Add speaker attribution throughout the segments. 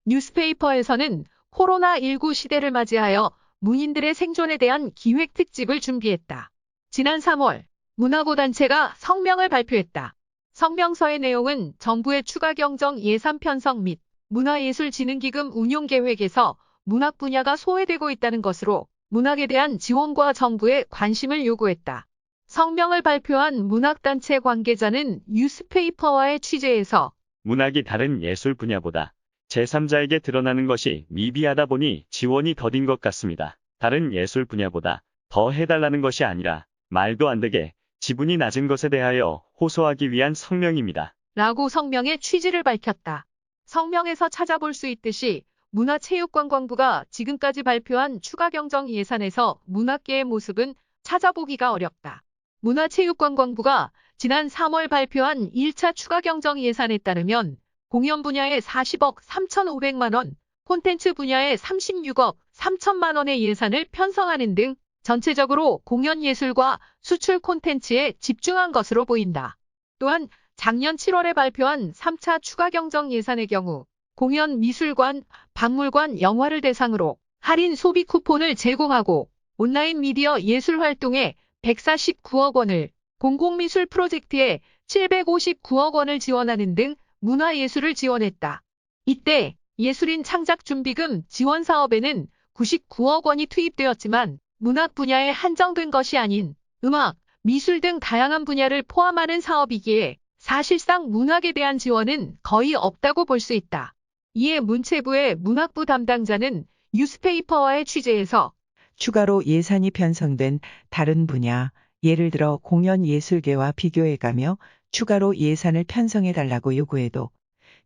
Speaker 1: 뉴스페이퍼에서는 코로나19 시대를 맞이하여 문인들의 생존에 대한 기획 특집을 준비했다. 지난 3월, 문화고단체가 성명을 발표했다. 성명서의 내용은 정부의 추가 경정 예산 편성 및 문화예술진흥기금 운용 계획에서 문학 분야가 소외되고 있다는 것으로 문학에 대한 지원과 정부의 관심을 요구했다. 성명을 발표한 문학단체 관계자는 뉴스페이퍼와의 취재에서
Speaker 2: 문학이 다른 예술 분야보다 제3자에게 드러나는 것이 미비하다 보니 지원이 더딘 것 같습니다. 다른 예술 분야보다 더 해달라는 것이 아니라 말도 안 되게 지분이 낮은 것에 대하여 호소하기 위한 성명입니다.
Speaker 1: 라고 성명의 취지를 밝혔다. 성명에서 찾아볼 수 있듯이 문화체육관광부가 지금까지 발표한 추가 경정 예산에서 문학계의 모습은 찾아보기가 어렵다. 문화체육관광부가 지난 3월 발표한 1차 추가 경정 예산에 따르면 공연 분야에 40억 3,500만 원, 콘텐츠 분야에 36억 3천만 원의 예산을 편성하는 등 전체적으로 공연 예술과 수출 콘텐츠에 집중한 것으로 보인다. 또한 작년 7월에 발표한 3차 추가 경정 예산의 경우 공연, 미술관, 박물관, 영화를 대상으로 할인 소비 쿠폰을 제공하고 온라인 미디어 예술 활동에 149억 원을, 공공미술 프로젝트에 759억 원을 지원하는 등 문화예술을 지원했다. 이때 예술인 창작준비금 지원 사업에는 99억 원이 투입되었지만 문학 분야에 한정된 것이 아닌 음악, 미술 등 다양한 분야를 포함하는 사업이기에 사실상 문학에 대한 지원은 거의 없다고 볼 수 있다. 이에 문체부의 문학부 담당자는 뉴스페이퍼와의 취재에서
Speaker 3: 추가로 예산이 편성된 다른 분야, 예를 들어 공연예술계와 비교해가며 추가로 예산을 편성해달라고 요구해도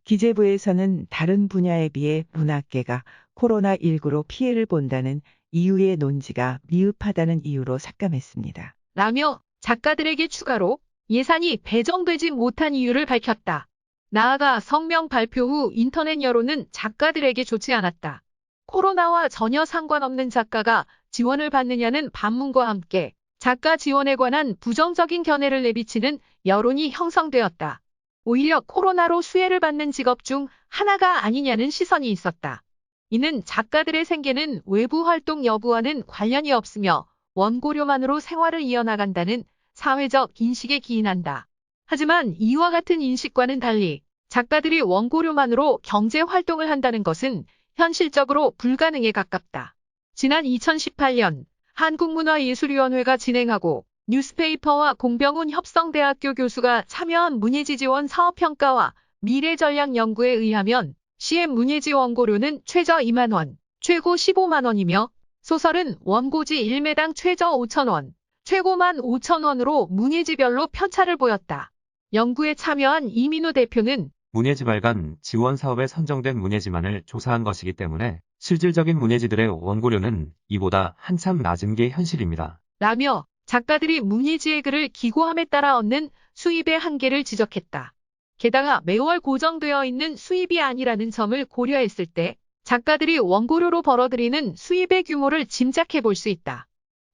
Speaker 3: 기재부에서는 다른 분야에 비해 문학계가 코로나19로 피해를 본다는 이유의 논지가 미흡하다는 이유로 삭감했습니다.
Speaker 1: 라며 작가들에게 추가로 예산이 배정되지 못한 이유를 밝혔다. 나아가 성명 발표 후 인터넷 여론은 작가들에게 좋지 않았다. 코로나와 전혀 상관없는 작가가 지원을 받느냐는 반문과 함께 작가 지원에 관한 부정적인 견해를 내비치는 여론이 형성되었다. 오히려 코로나로 수혜를 받는 직업 중 하나가 아니냐는 시선이 있었다. 이는 작가들의 생계는 외부 활동 여부와는 관련이 없으며 원고료만으로 생활을 이어나간다는 사회적 인식에 기인한다. 하지만 이와 같은 인식과는 달리 작가들이 원고료만으로 경제 활동을 한다는 것은 현실적으로 불가능에 가깝다. 지난 2018년 한국문화예술위원회가 진행하고 뉴스페이퍼와 공병훈 협성대학교 교수가 참여한 문예지 지원 사업평가와 미래전략연구에 의하면 CM 문예지 원고료는 최저 2만 원, 최고 15만 원이며 소설은 원고지 1매당 최저 5천 원, 최고 15,000원으로 문예지별로 편차를 보였다. 연구에 참여한 이민우 대표는
Speaker 4: 문예지 발간 지원 사업에 선정된 문예지만을 조사한 것이기 때문에 실질적인 문예지들의 원고료는 이보다 한참 낮은 게 현실입니다.
Speaker 1: 라며 작가들이 문예지의 글을 기고함에 따라 얻는 수입의 한계를 지적했다. 게다가 매월 고정되어 있는 수입이 아니라는 점을 고려했을 때 작가들이 원고료로 벌어들이는 수입의 규모를 짐작해 볼 수 있다.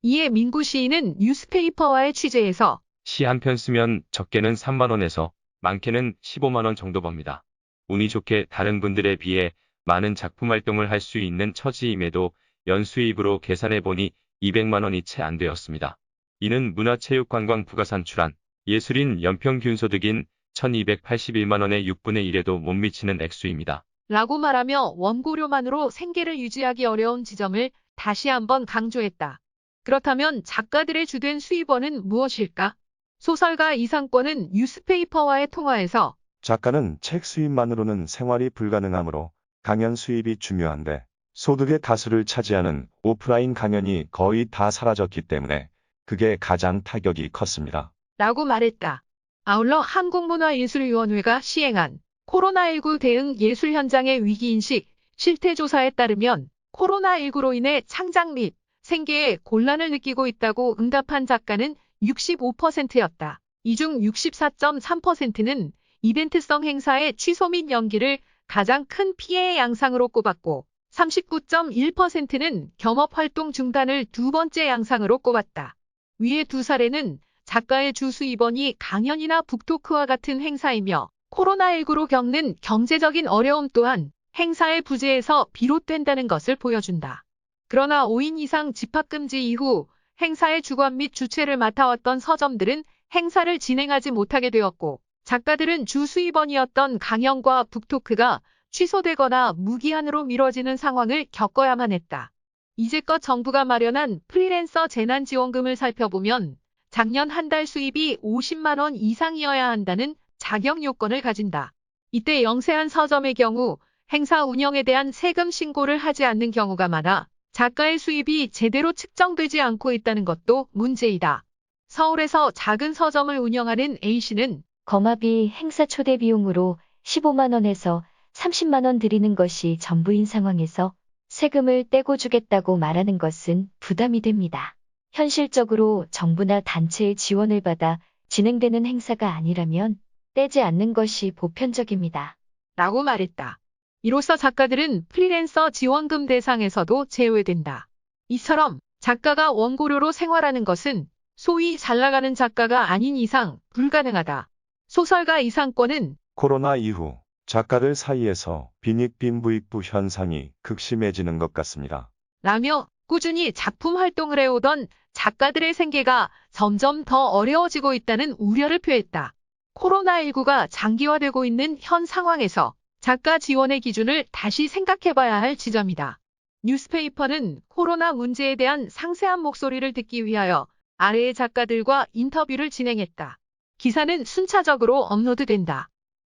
Speaker 1: 이에 민구 시인은 뉴스페이퍼와의 취재에서
Speaker 5: 시 한 편 쓰면 적게는 3만 원에서 많게는 15만 원 정도 법니다. 운이 좋게 다른 분들에 비해 많은 작품 활동을 할 수 있는 처지임에도 연수입으로 계산해보니 200만 원이 채 안 되었습니다. 이는 문화체육관광부가 산출한 예술인 연평균 소득인 1281만 원의 6분의 1에도 못 미치는 액수입니다.
Speaker 1: 라고 말하며 원고료만으로 생계를 유지하기 어려운 지점을 다시 한번 강조했다. 그렇다면 작가들의 주된 수입원은 무엇일까? 소설가 이상권은 뉴스페이퍼와의 통화에서
Speaker 6: 작가는 책 수입만으로는 생활이 불가능하므로 강연 수입이 중요한데 소득의 다수를 차지하는 오프라인 강연이 거의 다 사라졌기 때문에 그게 가장 타격이 컸습니다.
Speaker 1: 라고 말했다. 아울러 한국문화예술위원회가 시행한 코로나19 대응 예술 현장의 위기인식 실태조사에 따르면 코로나19로 인해 창작 및 생계에 곤란을 느끼고 있다고 응답한 작가는 65%였다. 이 중 64.3%는 이벤트성 행사의 취소 및 연기를 가장 큰 피해의 양상으로 꼽았고 39.1%는 겸업활동 중단을 두 번째 양상으로 꼽았다. 위의 두 사례는 작가의 주 수입원이 강연이나 북토크와 같은 행사이며 코로나19로 겪는 경제적인 어려움 또한 행사의 부재에서 비롯된다는 것을 보여준다. 그러나 5인 이상 집합금지 이후 행사의 주관 및 주최를 맡아왔던 서점들은 행사를 진행하지 못하게 되었고, 작가들은 주 수입원이었던 강연과 북토크가 취소되거나 무기한으로 미뤄지는 상황을 겪어야만 했다. 이제껏 정부가 마련한 프리랜서 재난지원금을 살펴보면 작년 한 달 수입이 50만 원 이상이어야 한다는 자격 요건을 가진다. 이때 영세한 서점의 경우 행사 운영에 대한 세금 신고를 하지 않는 경우가 많아 작가의 수입이 제대로 측정되지 않고 있다는 것도 문제이다. 서울에서 작은 서점을 운영하는 A씨는
Speaker 7: 거마비 행사 초대 비용으로 15만 원에서 30만 원 드리는 것이 전부인 상황에서 세금을 떼고 주겠다고 말하는 것은 부담이 됩니다. 현실적으로 정부나 단체의 지원을 받아 진행되는 행사가 아니라면 떼지 않는 것이 보편적입니다.
Speaker 1: 라고 말했다. 이로써 작가들은 프리랜서 지원금 대상에서도 제외된다. 이처럼 작가가 원고료로 생활하는 것은 소위 잘 나가는 작가가 아닌 이상 불가능하다. 소설가 이상권은
Speaker 6: 코로나 이후 작가들 사이에서 빈익빈부익부 현상이 극심해지는 것 같습니다.
Speaker 1: 라며 꾸준히 작품 활동을 해오던 작가들의 생계가 점점 더 어려워지고 있다는 우려를 표했다. 코로나19가 장기화되고 있는 현 상황에서 작가 지원의 기준을 다시 생각해봐야 할 지점이다. 뉴스페이퍼는 코로나 문제에 대한 상세한 목소리를 듣기 위하여 아래의 작가들과 인터뷰를 진행했다. 기사는 순차적으로 업로드된다.